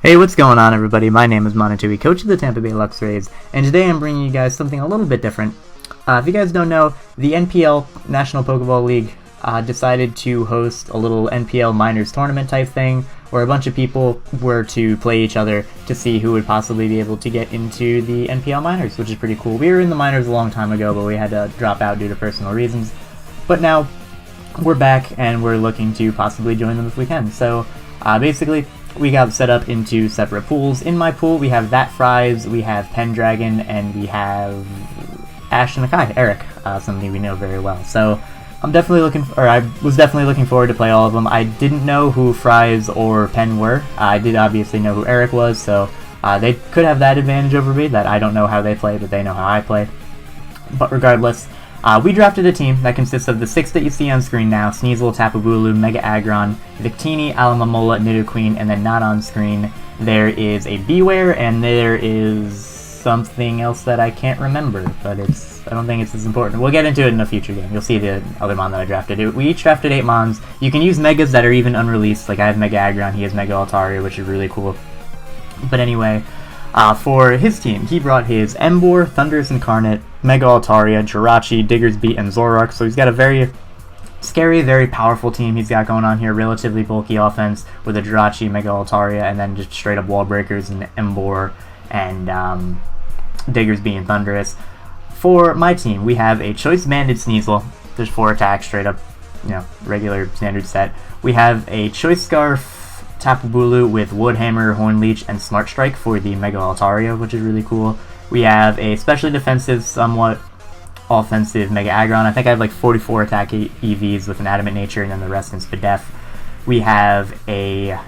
Hey, what's going on, everybody? My name is Monotui, coach of the Tampa Bay Luxrays, and today I'm bringing you guys something a little bit different. If you guys don't know, the NPL, National Pokeball League, decided to host a little NPL minors tournament type thing, where a bunch of people were to play each other to see who would possibly be able to get into the NPL minors, which is pretty cool. We were in the minors a long time ago, but we had to drop out due to personal reasons. But now, we're back, and we're looking to possibly join them if we can. So, basically, we got set up into separate pools. In my pool, we have ThatFries, we have Pendragon, and we have Ashton and Akai, Eric, somebody we know very well. So I was definitely looking forward to play all of them. I didn't know who Fries or Pen were. I did obviously know who Eric was, so they could have that advantage over me, that I don't know how they play, but they know how I play. But regardless, we drafted a team that consists of the 6 that you see on screen now: Sneasel, Tapu Bulu, Mega Aggron, Victini, Alamamola, Nidoqueen, and then not on screen, there is a Beware, and there is something else that I can't remember, but I don't think it's as important. We'll get into it in a future game. You'll see the other Mon that I drafted. We each drafted 8 Mons. You can use Megas that are even unreleased, like I have Mega Aggron, he has Mega Altaria, which is really cool. But anyway, for his team, he brought his Emboar, Thundurus Incarnate, Mega Altaria, Jirachi, Diggersby, and Zoroark, so he's got a very scary, very powerful team he's got going on here. Relatively bulky offense with a Jirachi, Mega Altaria, and then just straight up wall breakers and Emboar and Diggersby and Thundurus. For my team, we have a Choice Banded Sneasel. There's 4 attacks, straight up, regular standard set. We have a Choice Scarf Tapu Bulu with Wood Hammer, Horn Leech, and Smart Strike for the Mega Altaria, which is really cool. We have a specially defensive, somewhat offensive Mega Aggron. I think I have like 44 attack EVs with an Adamant Nature, and then the rest in Spadef. We have a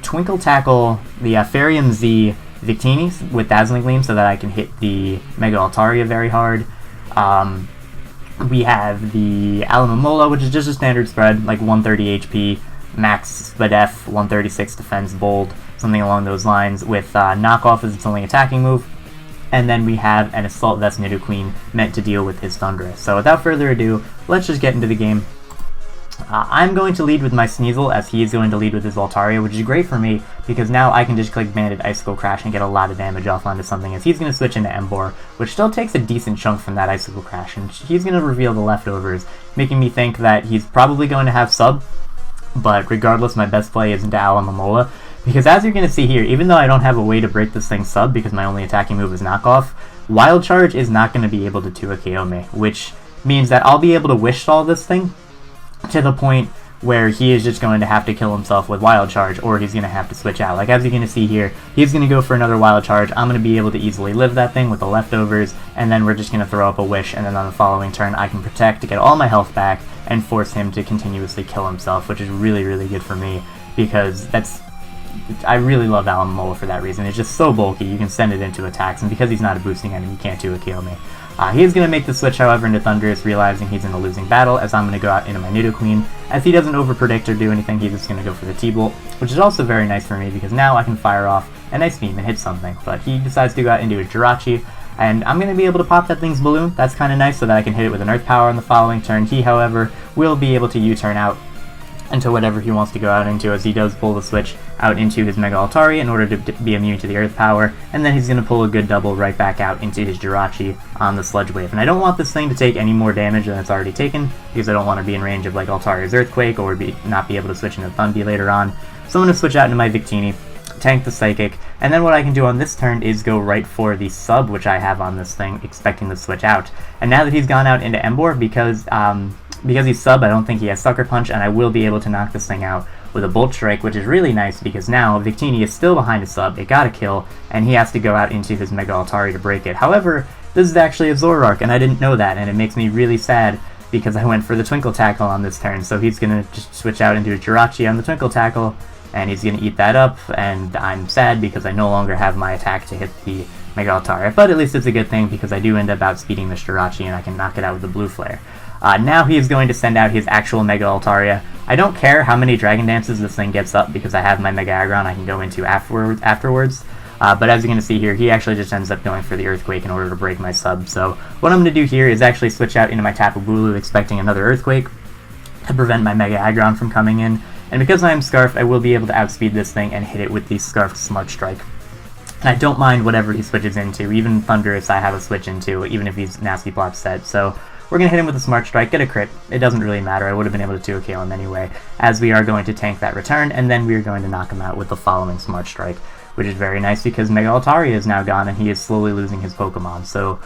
Twinkle Tackle, the Farium Z Victini with Dazzling Gleam, so that I can hit the Mega Altaria very hard. We have the Alamamola, which is just a standard spread, like 130 HP, max Spadef, 136 defense, bold, something along those lines, with knockoff as its only attacking move. And then we have an Assault Vest Nidoqueen meant to deal with his Thundurus. So without further ado, let's just get into the game. I'm going to lead with my Sneasel, as he is going to lead with his Altaria, which is great for me, because now I can just click Banded Icicle Crash and get a lot of damage off onto something, as he's going to switch into Emboar, which still takes a decent chunk from that Icicle Crash, and he's going to reveal the leftovers, making me think that he's probably going to have Sub, but regardless, my best play is into Alamamola, because as you're going to see here, even though I don't have a way to break this thing Sub, because my only attacking move is Knockoff, Wild Charge is not going to be able to 2-KO me, which means that I'll be able to Wish Stall this thing to the point where he is just going to have to kill himself with Wild Charge, or he's going to have to switch out. Like as you're going to see here, he's going to go for another Wild Charge. I'm going to be able to easily live that thing with the leftovers, and then we're just going to throw up a Wish, and then on the following turn I can Protect to get all my health back and force him to continuously kill himself, which is really, really good for me, because I really love Alamamola for that reason. It's just so bulky, you can send it into attacks, and because he's not a boosting enemy, you can't 2-KO me. He is going to make the switch, however, into Thundurus, realizing he's in a losing battle, as I'm going to go out into my Nidoqueen. As he doesn't overpredict or do anything, he's just going to go for the T-Bolt, which is also very nice for me, because now I can fire off an Ice Beam and hit something. But he decides to go out into a Jirachi, and I'm going to be able to pop that thing's balloon. That's kind of nice, so that I can hit it with an Earth Power on the following turn. He, however, will be able to U-turn out into whatever he wants to go out into, as he does pull the switch out into his Mega Altaria in order to be immune to the Earth Power, and then he's going to pull a good double right back out into his Jirachi on the Sludge Wave. And I don't want this thing to take any more damage than it's already taken, because I don't want to be in range of like Altaria's Earthquake, or not be able to switch into Thunder later on. So I'm going to switch out into my Victini, tank the Psychic, and then what I can do on this turn is go right for the Sub, which I have on this thing, expecting to switch out. And now that he's gone out into Emboar, because he's Sub, I don't think he has Sucker Punch, and I will be able to knock this thing out with a Bolt Strike, which is really nice, because now Victini is still behind a Sub, it got a kill, and he has to go out into his Mega Altaria to break it. However, this is actually a Zoroark, and I didn't know that, and it makes me really sad, because I went for the Twinkle Tackle on this turn, so he's going to just switch out into a Jirachi on the Twinkle Tackle, and he's going to eat that up, and I'm sad because I no longer have my attack to hit the Mega Altaria, but at least it's a good thing, because I do end up outspeeding this Jirachi, and I can knock it out with the Blue Flare. Now he is going to send out his actual Mega Altaria. I don't care how many Dragon Dances this thing gets up, because I have my Mega Aggron I can go into afterwards. But as you're going to see here, he actually just ends up going for the Earthquake in order to break my Sub. So what I'm going to do here is actually switch out into my Tapu Bulu, expecting another Earthquake to prevent my Mega Aggron from coming in. And because I am Scarfed, I will be able to outspeed this thing and hit it with the Scarfed Smart Strike. And I don't mind whatever he switches into, even Thunderous I have a switch into, even if he's Nasty Plot set. So we're going to hit him with a Smart Strike, get a crit. It doesn't really matter, I would have been able to 2KO him anyway, as we are going to tank that return, and then we are going to knock him out with the following Smart Strike, which is very nice because Mega Altaria is now gone and he is slowly losing his Pokemon. So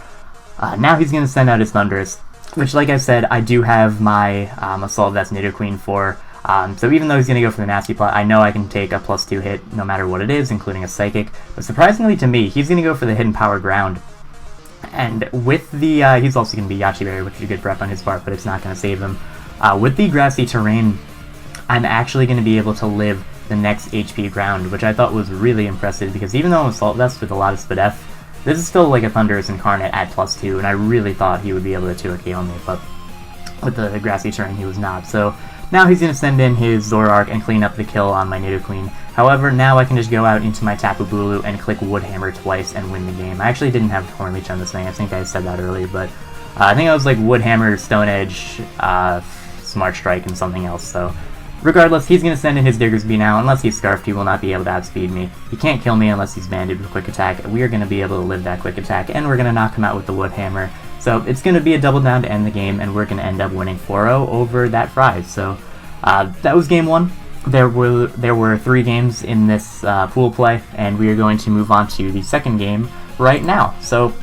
now he's going to send out his Thunderous, which, like I said, I do have my Assault Vest Nidoqueen for. So even though he's going to go for the Nasty Plot, I know I can take a +2 hit no matter what it is, including a Psychic. But surprisingly to me, he's going to go for the Hidden Power Ground. And with the, he's also going to be Yachi Berry, which is a good prep on his part, but it's not going to save him. With the Grassy Terrain, I'm actually going to be able to live the next HP ground, which I thought was really impressive, because even though I'm Assault Vest with a lot of Spadef, this is still like a Thunderous Incarnate at +2, and I really thought he would be able to 2KO me, but with the Grassy Terrain he was not. So now he's going to send in his Zoroark and clean up the kill on my Nidoqueen. However, now I can just go out into my Tapu Bulu and click Wood Hammer twice and win the game. I actually didn't have Horn Leech on this thing, I think I said that earlier, but I think I was like Wood Hammer, Stone Edge, Smart Strike, and something else, so regardless, he's going to send in his Diggersby now. Unless he's Scarfed, he will not be able to outspeed me. He can't kill me unless he's banded with Quick Attack. We are going to be able to live that Quick Attack, and we're going to knock him out with the Wood Hammer. So it's going to be a double down to end the game, and we're going to end up winning 4-0 over ThatFries. So that was game 1. There were 3 games in this pool play, and we are going to move on to the second game right now. So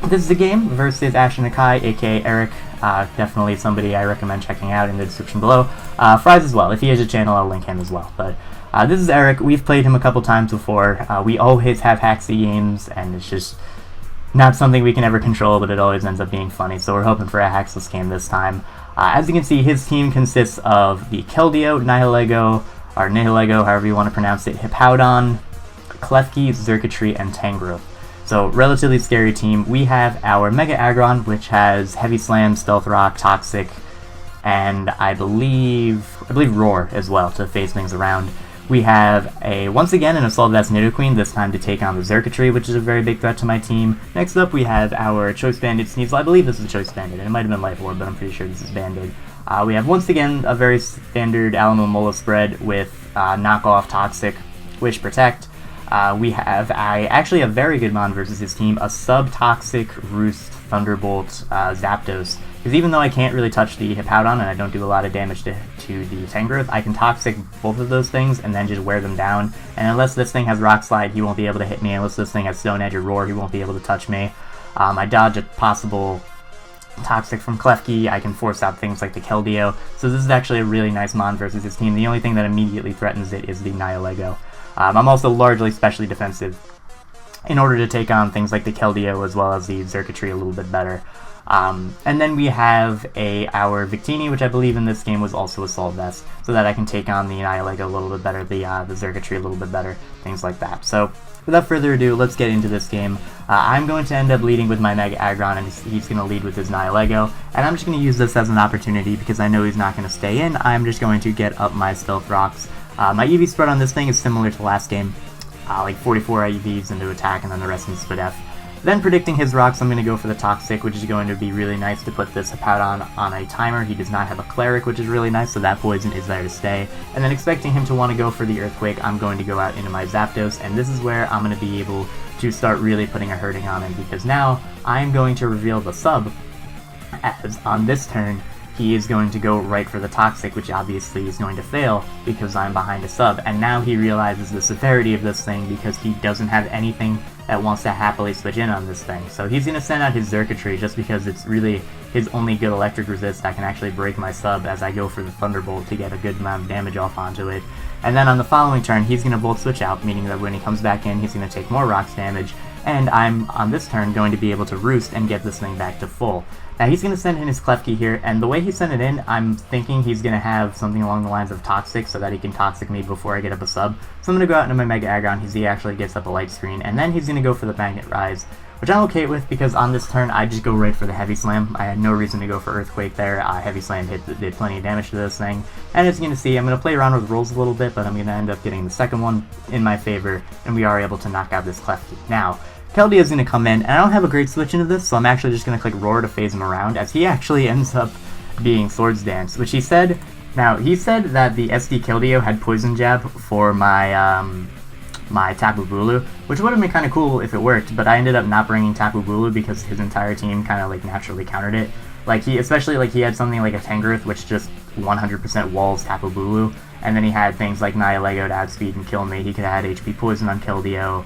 this is a game versus Ashton Akai, aka Eric. Definitely somebody I recommend checking out in the description below. Fries as well. If he has a channel, I'll link him as well. But this is Eric. We've played him a couple times before. We always have Haxie games, and it's just not something we can ever control, but it always ends up being funny. So we're hoping for a Haxless game this time. As you can see, his team consists of the Keldeo, Nihilego, or Nihilego, however you want to pronounce it, Hippowdon, Klefki, Xurkitree, and Tangrowth. So, relatively scary team. We have our Mega Aggron, which has Heavy Slam, Stealth Rock, Toxic, and I believe Roar as well to phase things around. We have once again an Assault Vest Nidoqueen, this time to take on the Xurkitree, which is a very big threat to my team. Next up we have our Choice Banded Sneasel. I believe this is Choice Banded, and it might have been Life Orb, but I'm pretty sure this is Banded. We have once again a very standard Alomomola spread with Knockoff, Toxic, Wish, Protect. We have actually a very good mon versus his team, a Sub-Toxic Roost Thunderbolt Zapdos. Because even though I can't really touch the Hippowdon and I don't do a lot of damage to the Tangrowth, I can Toxic both of those things and then just wear them down. And unless this thing has Rock Slide, he won't be able to hit me. Unless this thing has Stone Edge or Roar, he won't be able to touch me. I dodge a possible Toxic from Klefki, I can force out things like the Keldeo. So this is actually a really nice mon versus his team. The only thing that immediately threatens it is the Nihilego. I'm also largely specially defensive in order to take on things like the Keldeo as well as the Xurkitree a little bit better. And then we have our Victini, which I believe in this game was also Assault Vest, so that I can take on the Nihilego a little bit better, the Xurkitree a little bit better, things like that. So without further ado, let's get into this game. I'm going to end up leading with my Mega Aggron, and he's going to lead with his Nihilego, and I'm just going to use this as an opportunity because I know he's not going to stay in. I'm just going to get up my Stealth Rocks. My EV spread on this thing is similar to last game, like 44 EVs into attack and then the rest in Spadef. Then predicting his rocks, I'm going to go for the Toxic, which is going to be really nice to put this Hippowdon on a timer. He does not have a Cleric, which is really nice, so that poison is there to stay. And then expecting him to want to go for the Earthquake, I'm going to go out into my Zapdos, and this is where I'm going to be able to start really putting a hurting on him, because now I'm going to reveal the sub, as on this turn, he is going to go right for the Toxic, which obviously is going to fail because I'm behind a sub, and now he realizes the severity of this thing because he doesn't have anything that wants to happily switch in on this thing. So he's going to send out his Xurkitree just because it's really his only good electric resist that can actually break my sub as I go for the Thunderbolt to get a good amount of damage off onto it. And then on the following turn, he's going to Volt Switch out, meaning that when he comes back in, he's going to take more rocks damage, and I'm, on this turn, going to be able to Roost and get this thing back to full. Now he's going to send in his Klefki here, and the way he sent it in, I'm thinking he's going to have something along the lines of Toxic so that he can Toxic me before I get up a sub. So I'm going to go out into my Mega Aggron, he actually gets up a Light Screen, and then he's going to go for the Magnet Rise, which I'm okay with because on this turn I just go right for the Heavy Slam. I had no reason to go for Earthquake there. Heavy Slam did plenty of damage to this thing, and as you can see, I'm going to play around with rolls a little bit, but I'm going to end up getting the second one in my favor, and we are able to knock out this Klefki. Now, Keldeo is going to come in, and I don't have a great switch into this, so I'm actually just going to click Roar to phase him around, as he actually ends up being Swords Dance, which he said Now, he said that the SD Keldeo had Poison Jab for my my Tapu Bulu, which would have been kind of cool if it worked, but I ended up not bringing Tapu Bulu because his entire team kind of like naturally countered it. Like he had something like a Tangrowth, which just 100% walls Tapu Bulu, and then he had things like Nihilego to outspeed and kill me. He could have had HP Poison on Keldeo.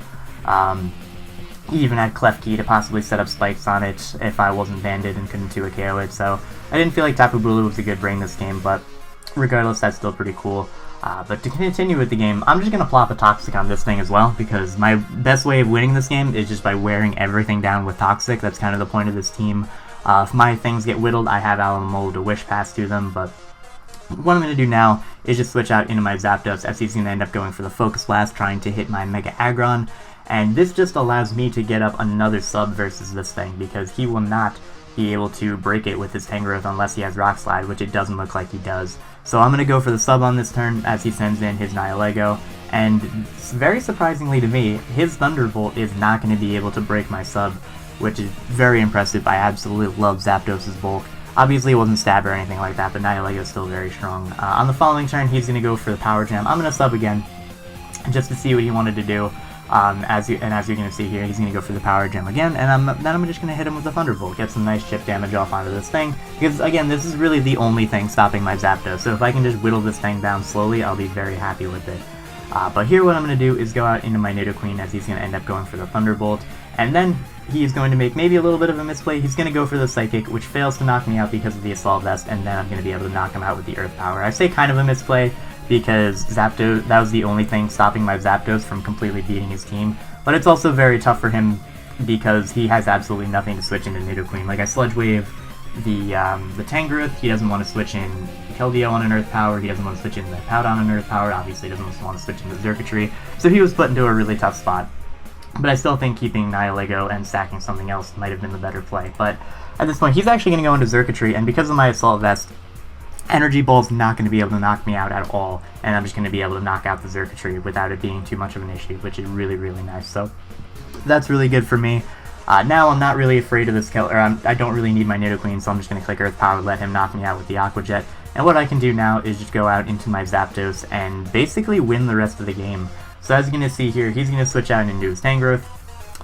He even had Klefki to possibly set up spikes on it if I wasn't banded and couldn't 2 KO it, so I didn't feel like Tapu Bulu was a good bring this game, but regardless, that's still pretty cool. But to continue with the game, I'm just going to plop a Toxic on this thing as well, because my best way of winning this game is just by wearing everything down with Toxic. That's kind of the point of this team. If my things get whittled, I have Alamola to Wish Pass to them, but what I'm going to do now is just switch out into my Zapdos, as he's going to end up going for the Focus Blast, trying to hit my Mega Aggron, and this just allows me to get up another sub versus this thing, because he will not be able to break it with his Tangrowth unless he has Rock Slide, which it doesn't look like he does. So I'm going to go for the sub on this turn as he sends in his Nihilego, and very surprisingly to me, his Thunderbolt is not going to be able to break my sub, which is very impressive. I absolutely love Zapdos' bulk. Obviously it wasn't stab or anything like that, but Nihilego is still very strong. On the following turn, he's going to go for the Power Jam. I'm going to sub again, just to see what he wanted to do. As you're going to see here, he's going to go for the Power Gem again, and then I'm just going to hit him with the Thunderbolt, get some nice chip damage off onto this thing, because again, this is really the only thing stopping my Zapdos, so if I can just whittle this thing down slowly, I'll be very happy with it. But here what I'm going to do is go out into my Nidoqueen, as he's going to end up going for the Thunderbolt, and then he's going to make maybe a little bit of a misplay. He's going to go for the Psychic, which fails to knock me out because of the Assault Vest, and then I'm going to be able to knock him out with the Earth Power. I say kind of a misplay, because that was the only thing stopping my Zapdos from completely beating his team. But it's also very tough for him because he has absolutely nothing to switch into Nidoqueen. Like, I Sludge Wave the Tangrowth, he doesn't want to switch in Keldeo on an Earth Power, he doesn't want to switch in the Powder on an Earth Power, obviously he doesn't want to switch into Xurkitree, so he was put into a really tough spot. But I still think keeping Nihilego and stacking something else might have been the better play. But at this point, he's actually going to go into Xurkitree, and because of my Assault Vest, Energy Ball's not going to be able to knock me out at all, and I'm just going to be able to knock out the Xurkitree without it being too much of an issue, which is really, really nice. So that's really good for me. Now I'm not really afraid of this I don't really need my Nidoqueen, so I'm just going to click Earth Power, let him knock me out with the Aqua Jet. And what I can do now is just go out into my Zapdos and basically win the rest of the game. So as you're going to see here, he's going to switch out into his Tangrowth.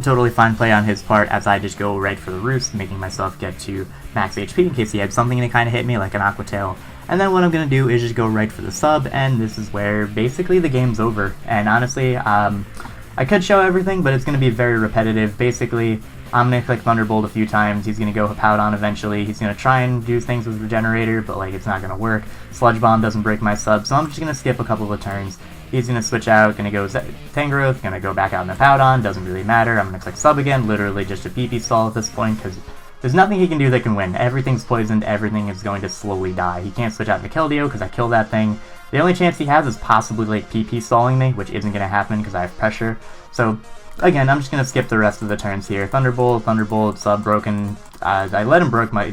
Totally fine play on his part, as I just go right for the Roost, making myself get to max HP in case he had something to kind of hit me, like an Aqua Tail. And then what I'm going to do is just go right for the sub, and this is where basically the game's over. And honestly, I could show everything, but it's going to be very repetitive. Basically, I'm going to click Thunderbolt a few times, he's going to go Hippowdon eventually, he's going to try and do things with Regenerator, but like it's not going to work. Sludge Bomb doesn't break my sub, so I'm just going to skip a couple of turns. He's going to switch out, going to go Tangrowth, going to go back out in Hippowdon, doesn't really matter. I'm going to click sub again, literally just a PP stall at this point, because there's nothing he can do that can win. Everything's poisoned, everything is going to slowly die. He can't switch out into Keldeo because I killed that thing. The only chance he has is possibly like PP stalling me, which isn't going to happen because I have pressure. So again, I'm just going to skip the rest of the turns here. Thunderbolt, sub broken. I let him broke my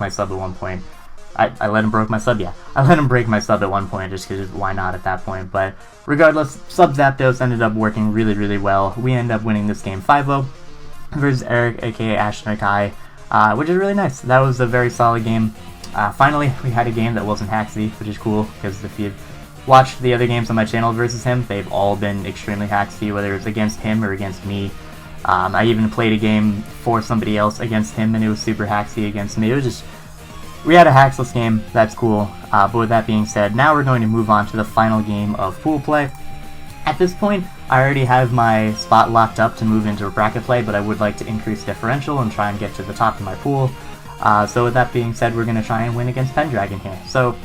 sub at one point. I let him break my sub, yeah. I let him break my sub at one point just because why not at that point. But regardless, Sub Zapdos ended up working really, really well. We end up winning this game 5-0 versus Eric, aka Ashton Akai, which is really nice. That was a very solid game. Finally, we had a game that wasn't Haxy, which is cool, because if you've watched the other games on my channel versus him, they've all been extremely Haxy, whether it's against him or against me. I even played a game for somebody else against him, and it was super Haxy against me. It was just... we had a Haxless game, that's cool, but with that being said, now we're going to move on to the final game of pool play. At this point, I already have my spot locked up to move into a bracket play, but I would like to increase differential and try and get to the top of my pool. So with that being said, we're going to try and win against Pendragon here. So,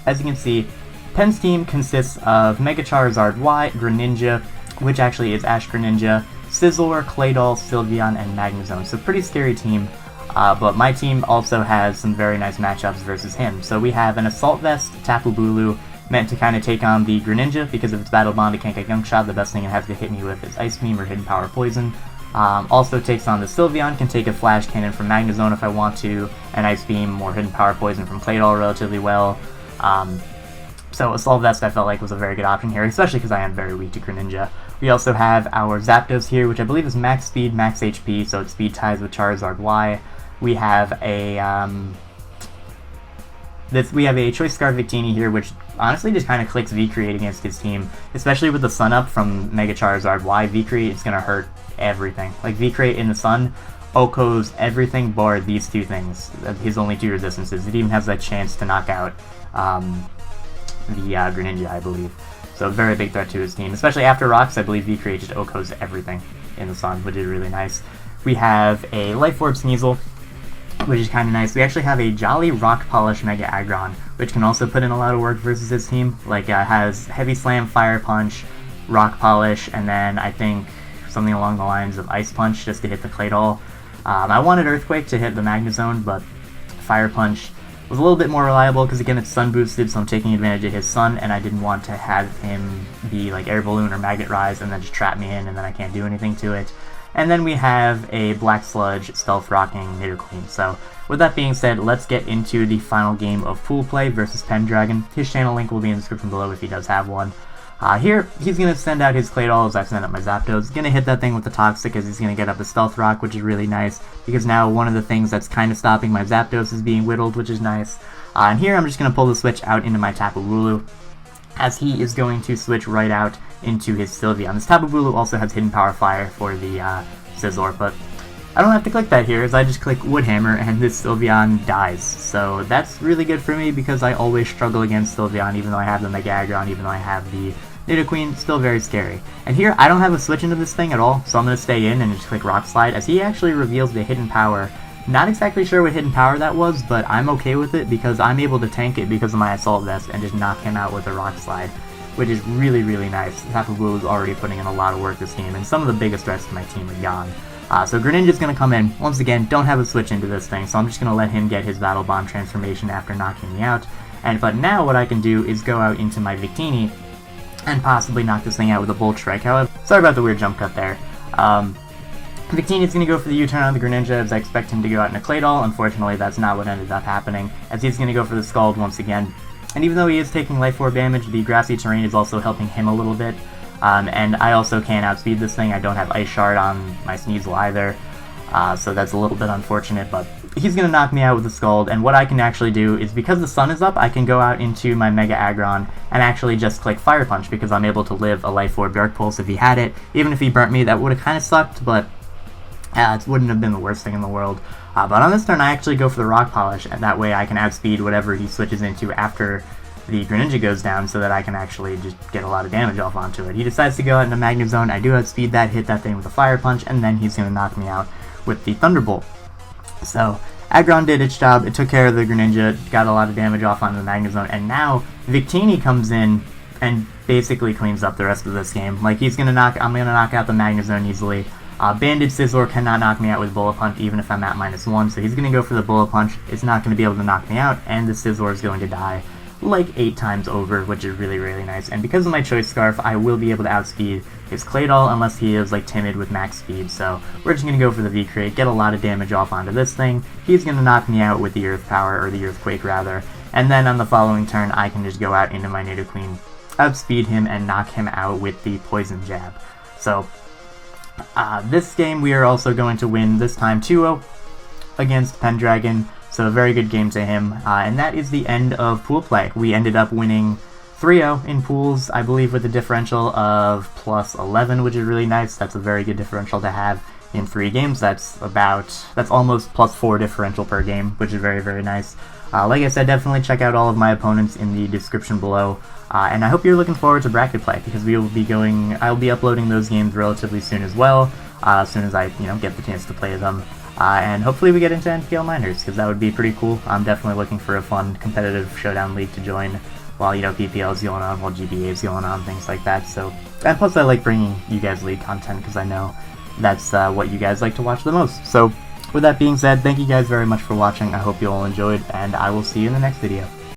as you can see, Pen's team consists of Mega Charizard Y, Greninja, which actually is Ash Greninja, Scizor, Claydol, Sylveon, and Magnezone. So pretty scary team. But my team also has some very nice matchups versus him. So we have an Assault Vest, Tapu Bulu, meant to kind of take on the Greninja, because of its Battle Bond, it can't get Gunk Shot. The best thing it has to hit me with is Ice Beam or Hidden Power Poison. Also takes on the Sylveon, can take a Flash Cannon from Magnezone if I want to, and Ice Beam or Hidden Power Poison from Claydol relatively well. So Assault Vest I felt like was a very good option here, especially because I am very weak to Greninja. We also have our Zapdos here, which I believe is max speed, max HP, so its speed ties with Charizard Y. We have a we have a Choice Scarf Victini here, which honestly just kind of clicks V-Create against his team, especially with the Sun up from Mega Charizard. Why V-Create is going to hurt everything. Like V-Create in the Sun, OHKOs everything bar these two things, his only two resistances. It even has that chance to knock out the Greninja, I believe. So very big threat to his team, especially after Rocks. I believe V-Create just OHKOs everything in the Sun, which is really nice. We have a Life Orb Sneasel, which is kind of nice. We actually have a Jolly Rock Polish Mega Aggron, which can also put in a lot of work versus his team. Like, has Heavy Slam, Fire Punch, Rock Polish, and then I think something along the lines of Ice Punch just to hit the Claydol. I wanted Earthquake to hit the Magnezone, but Fire Punch was a little bit more reliable because, again, it's Sun boosted, so I'm taking advantage of his Sun, and I didn't want to have him be like Air Balloon or Magnet Rise and then just trap me in and then I can't do anything to it. And then we have a Black Sludge Stealth Rocking Nidoqueen. So with that being said, let's get into the final game of pool play versus Pendragon. His channel link will be in the description below if he does have one. Here, he's going to send out his Claydol as I send up my Zapdos. He's going to hit that thing with the Toxic as he's going to get up the Stealth Rock, which is really nice, because now one of the things that's kind of stopping my Zapdos is being whittled, which is nice. And here I'm just going to pull the switch out into my Tapu Bulu, as he is going to switch right out into his Sylveon. This Tapu Bulu also has Hidden Power Fire for the Scizor, but I don't have to click that here, as I just click Wood Hammer and this Sylveon dies. So that's really good for me because I always struggle against Sylveon, even though I have the Mega Aggron, even though I have the Nidoqueen, still very scary. And here, I don't have a switch into this thing at all, so I'm going to stay in and just click Rock Slide, as he actually reveals the Hidden Power. Not exactly sure what Hidden Power that was, but I'm okay with it because I'm able to tank it because of my Assault Vest and just knock him out with a Rock Slide, which is really, really nice. Tapu Bulu is already putting in a lot of work this game, and some of the biggest threats to my team are gone. So Greninja's going to come in. Once again, don't have a switch into this thing, so I'm just going to let him get his Battle Bond transformation after knocking me out. But now what I can do is go out into my Victini and possibly knock this thing out with a Bolt Strike. However, sorry about the weird jump cut there. Victini's going to go for the U-turn on the Greninja as I expect him to go out in a Claydol. Unfortunately, that's not what ended up happening, as he's going to go for the Scald once again. And even though he is taking Life Orb damage, the grassy terrain is also helping him a little bit. And I also can't outspeed this thing. I don't have Ice Shard on my Sneasel either, so that's a little bit unfortunate, but he's going to knock me out with the Scald, and what I can actually do is, because the Sun is up, I can go out into my Mega Aggron and actually just click Fire Punch, because I'm able to live a Life Orb Dark Pulse if he had it. Even if he burnt me, that would have kind of sucked, but it wouldn't have been the worst thing in the world. But on this turn, I actually go for the Rock Polish, and that way I can outspeed whatever he switches into after the Greninja goes down, so that I can actually just get a lot of damage off onto it. He decides to go out into Magnezone. I do outspeed that, hit that thing with a Fire Punch, and then he's going to knock me out with the Thunderbolt. So Aggron did its job. It took care of the Greninja, got a lot of damage off onto the Magnezone, and now Victini comes in and basically cleans up the rest of this game. Like, I'm going to knock out the Magnezone easily. Banded Scizor cannot knock me out with Bullet Punch even if I'm at -1, so he's going to go for the Bullet Punch. It's not going to be able to knock me out, and the Scizor is going to die like 8 times over, which is really, really nice. And because of my Choice Scarf, I will be able to outspeed his Claydol unless he is like timid with max speed. So we're just going to go for the V-Crate, get a lot of damage off onto this thing. He's going to knock me out with the Earth Power, or the Earthquake rather. And then on the following turn, I can just go out into my Nidoqueen, outspeed him, and knock him out with the Poison Jab. So this game we are also going to win, this time 2-0 against Pendragon. So a very good game to him, and that is the end of pool play. We ended up winning 3-0 in pools, I believe, with a differential of +11, which is really nice. That's a very good differential to have in 3 games. That's almost +4 differential per game, which is very, very nice. Like I said, definitely check out all of my opponents in the description below, and I hope you're looking forward to bracket play, because I'll be uploading those games relatively soon as well, as soon as I get the chance to play them. And hopefully we get into NPL Minors, because that would be pretty cool. I'm definitely looking for a fun, competitive Showdown League to join while, PPL is going on, while GBA is going on, things like that. So, and plus I like bringing you guys League content, because I know that's what you guys like to watch the most. So, with that being said, thank you guys very much for watching. I hope you all enjoyed, and I will see you in the next video.